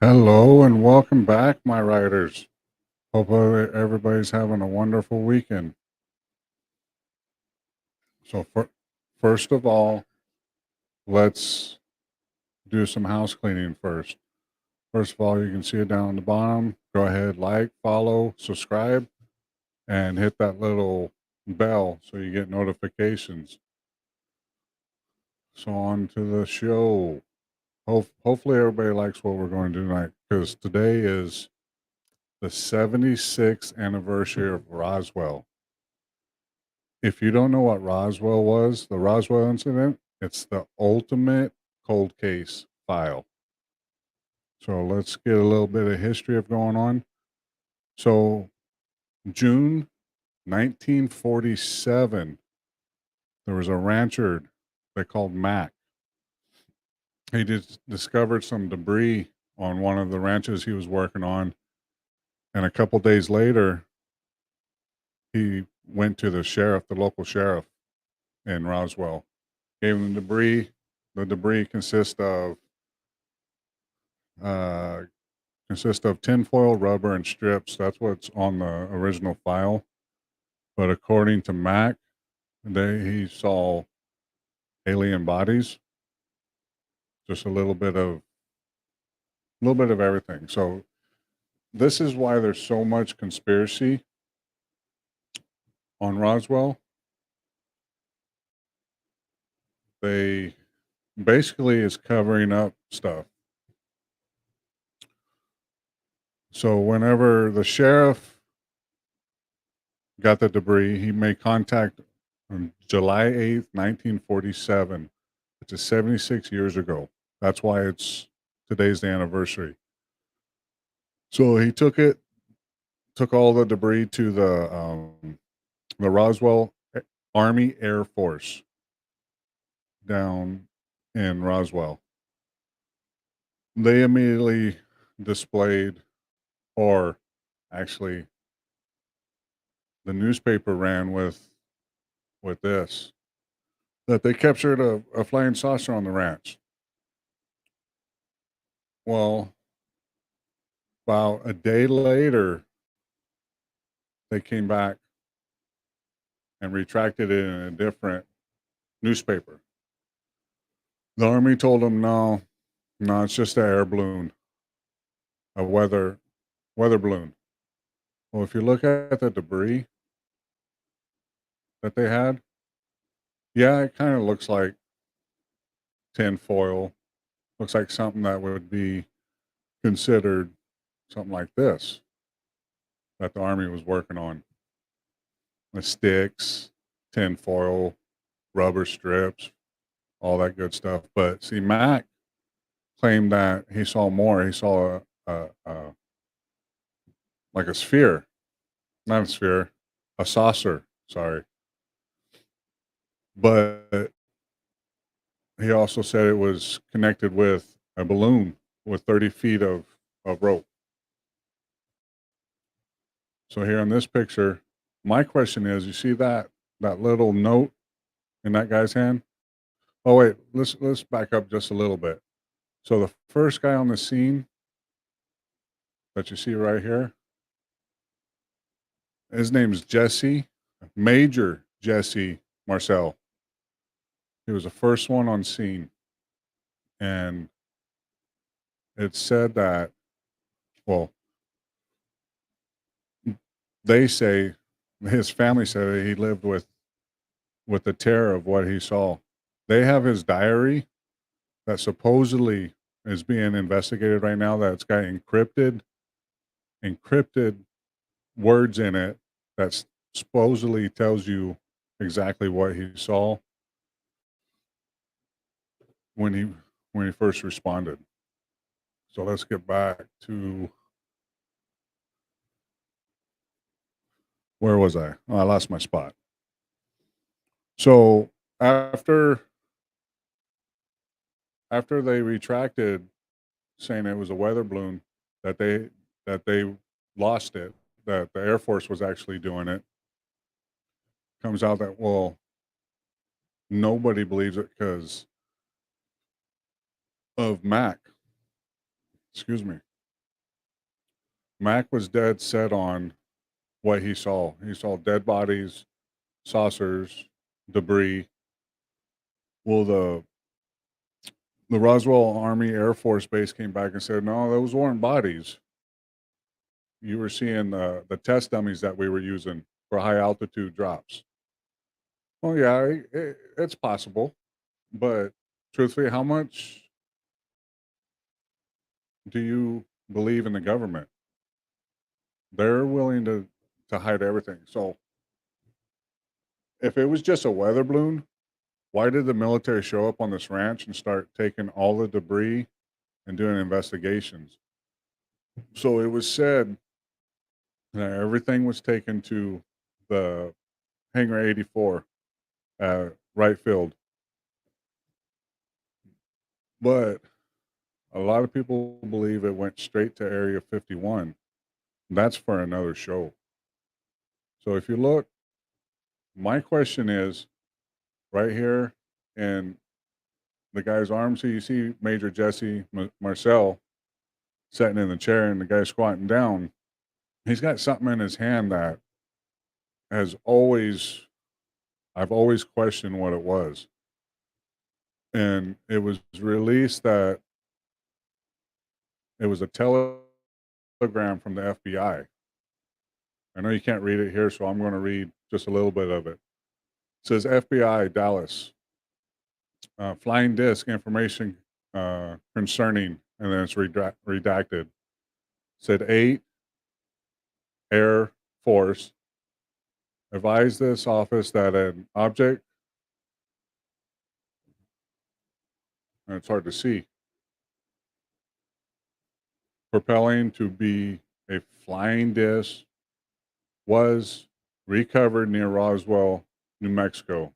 Hello and welcome back, my riders. Hope everybody's having a wonderful weekend. So, first of all, let's do some house cleaning first. First of all, you can see it down on the bottom. Go ahead, like, follow, subscribe, and hit that little bell so you get notifications. So, on to the show. Hopefully, everybody likes what we're going to do tonight because today is the 76th anniversary of Roswell. If you don't know what Roswell was, the Roswell incident, it's the ultimate cold case file. So let's get a little bit of history of going on. So June 1947, there was a rancher they called Mac. He discovered some debris on one of the ranches he was working on, and a couple days later, he went to the local sheriff in Roswell, gave him the debris. The debris uh, consists of tinfoil, rubber, and strips. That's what's on the original file. But according to Mac, he saw alien bodies, just a little bit of everything. So this is why there's so much conspiracy on Roswell. They basically is covering up stuff. So whenever the sheriff got the debris, he made contact on July 8th, 1947, which is 76 years ago. That's why today's the anniversary. So he took all the debris to the Roswell Army Air Force down in Roswell. They immediately displayed, or actually, the newspaper ran with this that they captured a flying saucer on the ranch. Well, about a day later, they came back and retracted it in a different newspaper. The army told them, no, no, it's just an air balloon, a weather balloon. Well, if you look at the debris that they had, yeah, it kind of looks like tin foil. Looks like something that would be considered something like this that the army was working on. The sticks, tin foil, rubber strips, all that good stuff. But see, Mac claimed that he saw more. He saw like a sphere, not a sphere, a saucer. Sorry, but he also said it was connected with a balloon with 30 feet of rope. So here in this picture, my question is, you see that little note in that guy's hand? Oh wait, let's back up just a little bit. So the first guy on the scene that you see right here, his name's Jesse, Major Jesse Marcel. He was the first one on scene, and it said that, well, they say his family said that he lived with the terror of what he saw. They have his diary that supposedly is being investigated right now. That's got encrypted words in it that supposedly tells you exactly what he saw when he first responded. So let's get back to, where was I? Oh, I lost my spot. So after they retracted saying it was a weather balloon, that they lost it, that the Air Force was actually doing it, comes out that, well, nobody believes it because of Mac. Excuse me. Mac was dead set on what he saw. He saw dead bodies, saucers, debris. Well, the Roswell Army Air Force Base came back and said, no, those weren't bodies. You were seeing the test dummies that we were using for high altitude drops. Well, yeah, it's possible, but truthfully, how much do you believe in the government? They're willing to hide everything. So if it was just a weather balloon, why did the military show up on this ranch and start taking all the debris and doing investigations? So it was said that everything was taken to the Hangar 84 at right field, but a lot of people believe it went straight to Area 51. That's for another show. So if you look, my question is right here in the guy's arm. So you see Major Jesse Marcel sitting in the chair and the guy squatting down. He's got something in his hand that has always, I've always questioned what it was. And it was released that it was a telegram from the FBI. I know you can't read it here, so I'm going to read just a little bit of it. It says FBI Dallas, flying disc information concerning, and then it's redacted. Said 8 Air Force advised this office that an object, and it's hard to see, propelling to be a flying disc was recovered near Roswell, New Mexico.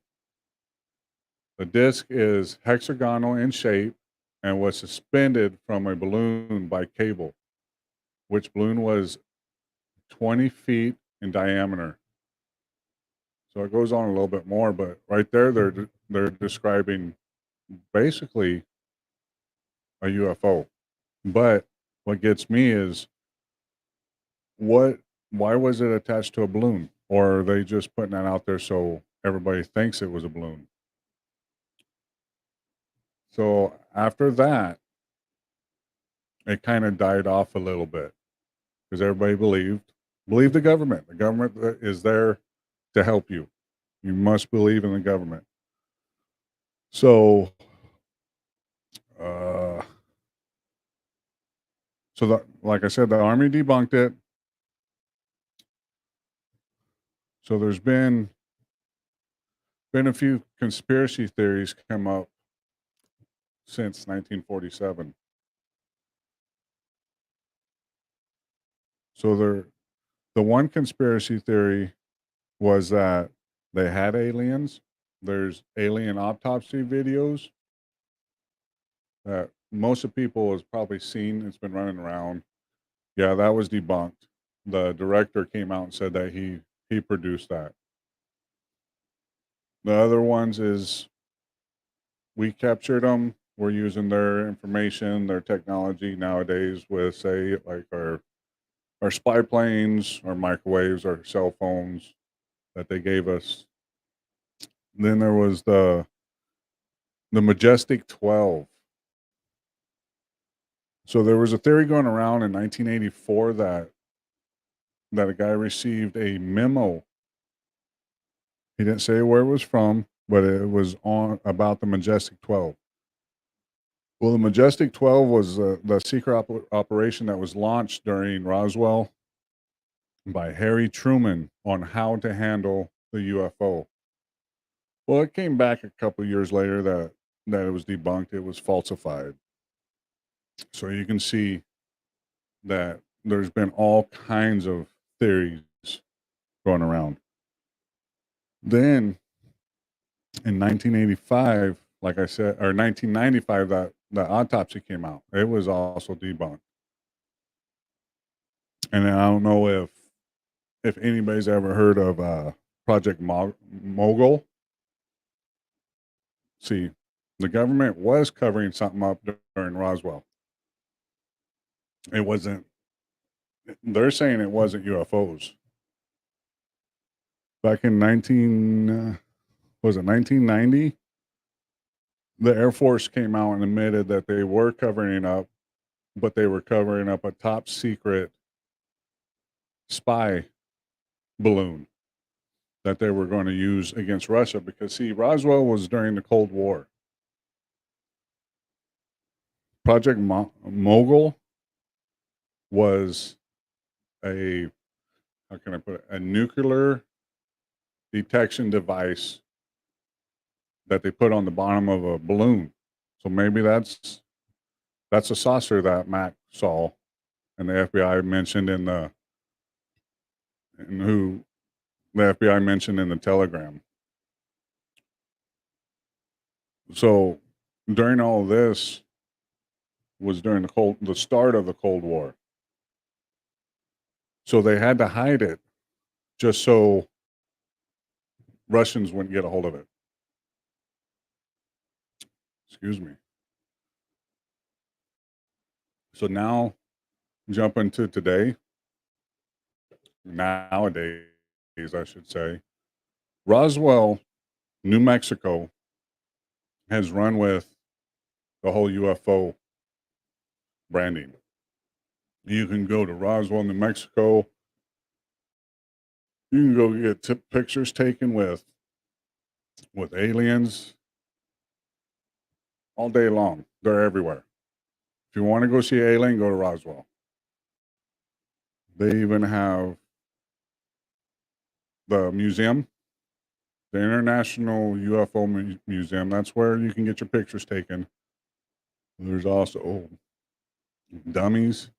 The disc is hexagonal in shape and was suspended from a balloon by cable, which balloon was 20 feet in diameter. So it goes on a little bit more, but right there they're describing basically a UFO. But what gets me is what why was it attached to a balloon? Or are they just putting that out there so everybody thinks it was a balloon? So after that, it kind of died off a little bit because everybody believed the government. The government is there to help you. You must believe in the government. So, uh, like I said, the army debunked it. So there's been a few conspiracy theories come up since 1947. So the one conspiracy theory was that they had aliens. There's alien autopsy videos that most of people has probably seen. It's been running around. Yeah, that was debunked. The director came out and said that he produced that. The other ones is we captured them. We're using their information, their technology nowadays with say like our spy planes, our microwaves, our cell phones that they gave us. Then there was the Majestic 12. So there was a theory going around in 1984 that a guy received a memo. He didn't say where it was from, but it was on about the Majestic 12. Well, the Majestic 12 was the secret operation that was launched during Roswell by Harry Truman on how to handle the UFO. Well, it came back a couple years later that it was debunked. It was falsified. So you can see that there's been all kinds of theories going around. Then in 1985, like I said, or 1995, that the autopsy came out. It was also debunked. And then I don't know if anybody's ever heard of Project Mogul. See, the government was covering something up during Roswell. It wasn't They're saying it wasn't UFOs. Back in 1990, the Air Force came out and admitted that they were covering up, but they were covering up a top secret spy balloon that they were going to use against Russia because, see, Roswell was during the Cold War. Project Mogul was a, how can I put it, a nuclear detection device that they put on the bottom of a balloon. So maybe that's a saucer that Mac saw, and the FBI mentioned in the and who the FBI mentioned in the telegram. So during all this was during the start of the Cold War. So they had to hide it just so Russians wouldn't get a hold of it. Excuse me. So now jump into today, nowadays, I should say. Roswell, New Mexico has run with the whole UFO branding. You can go to Roswell, New Mexico. You can go get pictures taken with aliens all day long. They're everywhere. If you want to go see an alien, go to Roswell. They even have the museum, the International UFO Museum. That's where you can get your pictures taken. There's also dummies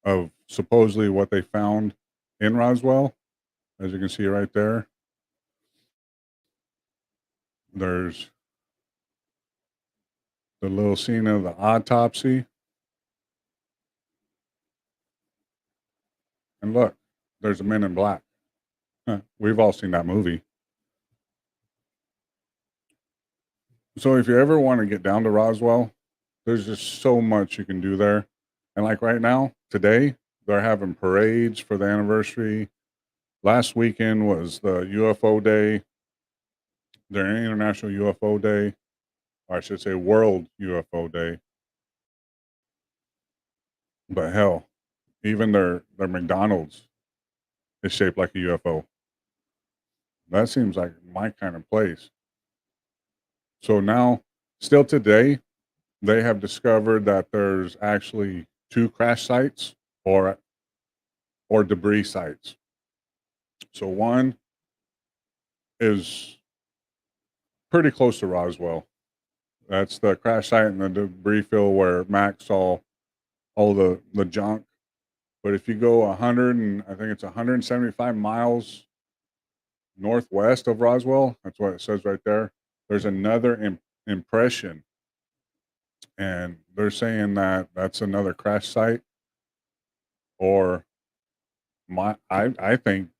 of supposedly what they found in Roswell. As you can see right there, there's the little scene of the autopsy. And look, there's a Men in Black. We've all seen that movie. So if you ever want to get down to Roswell, there's just so much you can do there. And like right now, today, they're having parades for the anniversary. Last weekend was the UFO Day, their International UFO Day, or I should say World UFO Day. But hell, even their McDonald's is shaped like a UFO. That seems like my kind of place. So now, still today, they have discovered that there's actually two crash sites or debris sites. So one is pretty close to Roswell. That's the crash site and the debris field where Max saw all the junk. But if you go 100 and I think it's 175 miles northwest of Roswell, that's what it says right there. There's another impression, and they're saying that that's another crash site. Or I think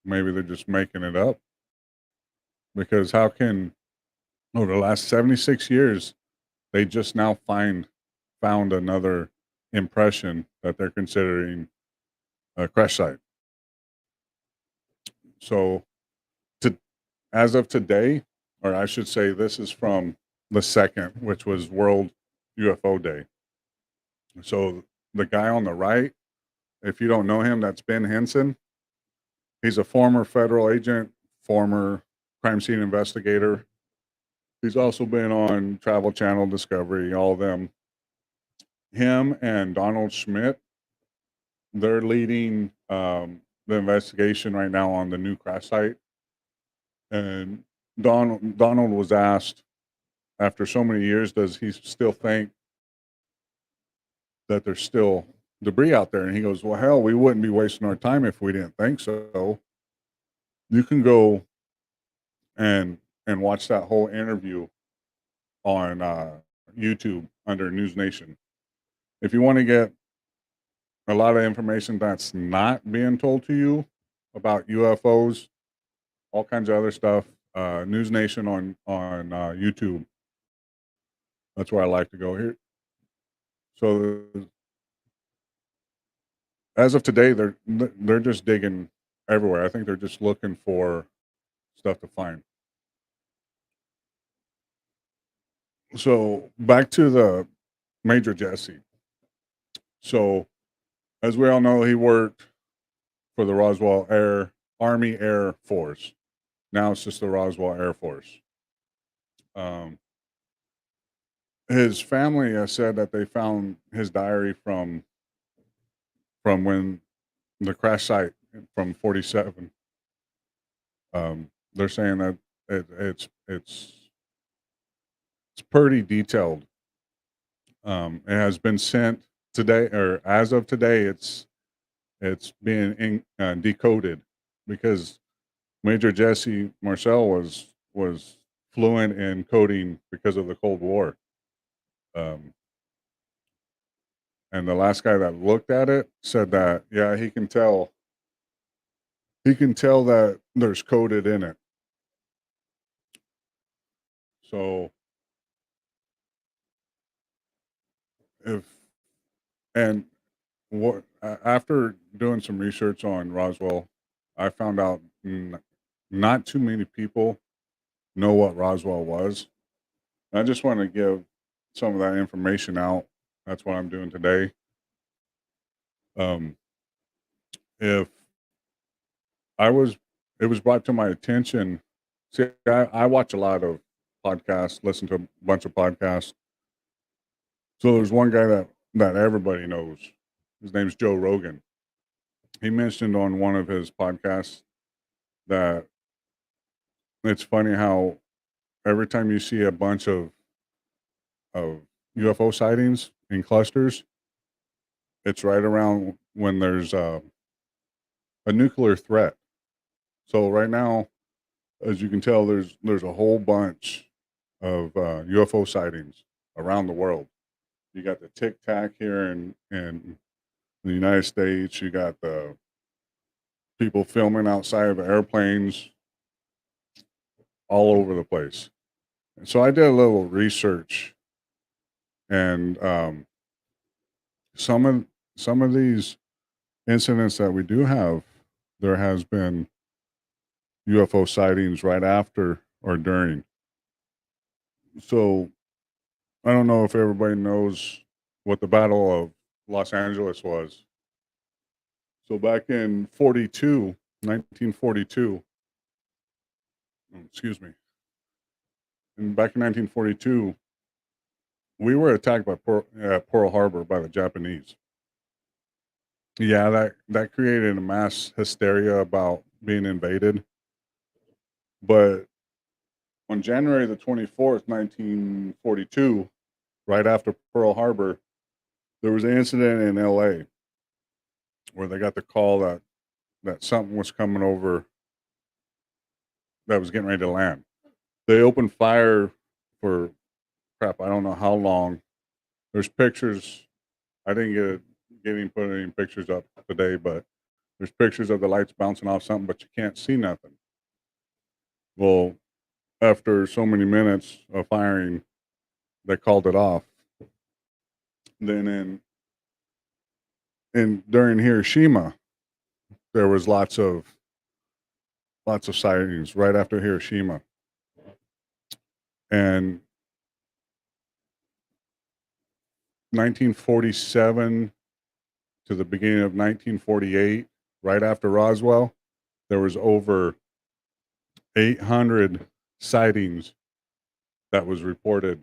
maybe they're just making it up because how can over the last 76 years they just now found another impression that they're considering a crash site. So to as of today, or I should say this is from the second, which was World UFO Day. So the guy on the right, if you don't know him, that's Ben Henson. He's a former federal agent, former crime scene investigator. He's also been on Travel Channel, Discovery, all of them. Him and Donald Schmidt, they're leading the investigation right now on the new crash site. And Donald was asked after so many years, does he still think that there's still debris out there? And he goes, well, hell, we wouldn't be wasting our time if we didn't think so. You can go and watch that whole interview on YouTube under News Nation. If you want to get a lot of information that's not being told to you about UFOs, all kinds of other stuff, News Nation on YouTube. That's where I like to go here. So as of today, they're just digging everywhere. I think they're just looking for stuff to find. So back to the Major Jesse. So as we all know, he worked for the Roswell Army Air Force. Now it's just the Roswell Air Force. Um, his family has said that they found his diary from when the crash site from 47. They're saying that it's pretty detailed. It has been sent today, or as of today, it's being decoded because Major Jesse Marcel was fluent in coding because of the Cold War. Um, and the last guy that looked at it said that yeah, he can tell that there's coded in it. So if and what after doing some research on Roswell, I found out not too many people know what Roswell was. I just want to give some of that information out. That's what I'm doing today. Um, if I was, it was brought to my attention. See, I watch a lot of podcasts, listen to a bunch of podcasts. So there's one guy that everybody knows. His name's Joe Rogan. He mentioned on one of his podcasts that it's funny how every time you see a bunch of UFO sightings in clusters, it's right around when there's a nuclear threat. So right now, as you can tell, there's a whole bunch of UFO sightings around the world. You got the Tic Tac here in the United States. You got the people filming outside of airplanes all over the place. And so I did a little research, and some of some of these incidents that we do have, there has been UFO sightings right after or during. So I don't know if everybody knows what the Battle of Los Angeles was. So back in 1942, excuse me, and back in 1942, we were attacked by Pearl Harbor by the Japanese. Yeah, that created a mass hysteria about being invaded. But on January the 24th, 1942, right after Pearl Harbor, there was an incident in LA where they got the call that something was coming over that was getting ready to land. They opened fire for crap, I don't know how long. There's pictures. I didn't get any put any pictures up today, but there's pictures of the lights bouncing off something, but you can't see nothing. Well, after so many minutes of firing, they called it off. Then in during Hiroshima, there was lots of sightings right after Hiroshima. And 1947 to the beginning of 1948, right after Roswell, there was over 800 sightings that was reported,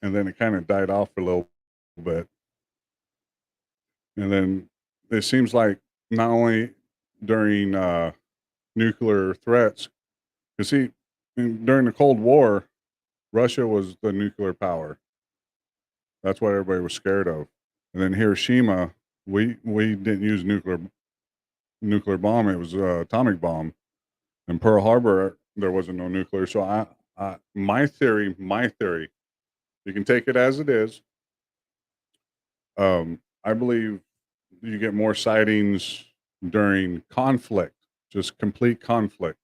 and then it kind of died off a little bit. And then it seems like not only during nuclear threats, you see, during the Cold War, Russia was the nuclear power. That's what everybody was scared of. And then Hiroshima, we didn't use nuclear bomb; it was a atomic bomb. And Pearl Harbor, there wasn't no nuclear. So my theory, you can take it as it is. I believe you get more sightings during conflict, just complete conflict.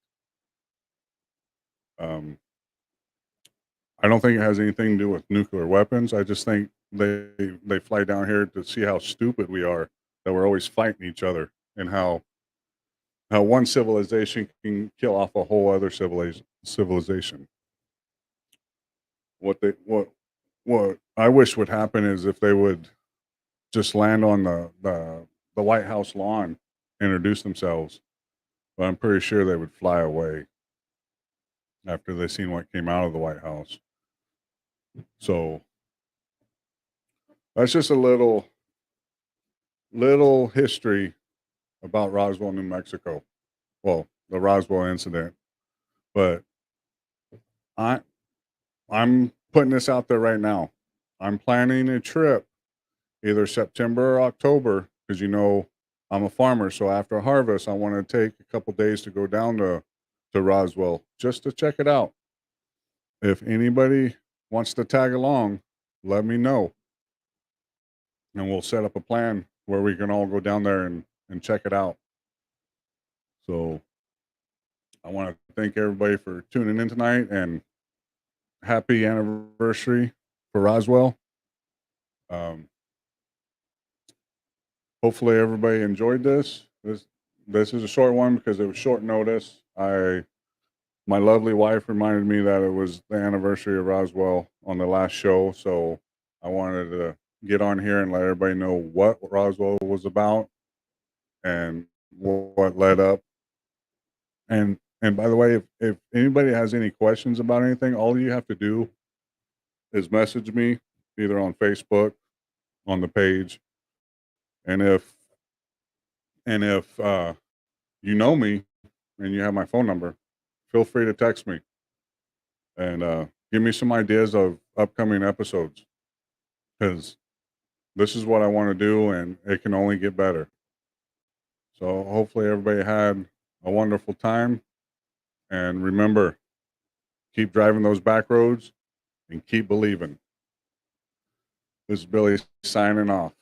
Um, I don't think it has anything to do with nuclear weapons. I just think they fly down here to see how stupid we are. that were always fighting each other, and how one civilization can kill off a whole other civilization. What they what I wish would happen is if they would just land on the White House lawn, introduce themselves, but I'm pretty sure they would fly away after they seen what came out of the White House. So that's just a little history about Roswell, New Mexico. Well, the Roswell incident, but I I'm putting this out there right now. I'm planning a trip either September or October because I'm a farmer. So after harvest, I want to take a couple days to go down to Roswell just to check it out. If anybody wants to tag along, let me know, and we'll set up a plan where we can all go down there and check it out. So I want to thank everybody for tuning in tonight, and happy anniversary for Roswell. Um, Hopefully everybody enjoyed this. This is a short one because it was short notice. My lovely wife reminded me that it was the anniversary of Roswell on the last show, so I wanted to get on here and let everybody know what Roswell was about and what led up. And by the way, if anybody has any questions about anything, all you have to do is message me either on Facebook on the page, and if you know me and you have my phone number, feel free to text me and give me some ideas of upcoming episodes because this is what I want to do and it can only get better. So hopefully everybody had a wonderful time, and remember, keep driving those back roads and keep believing. This is Billy signing off.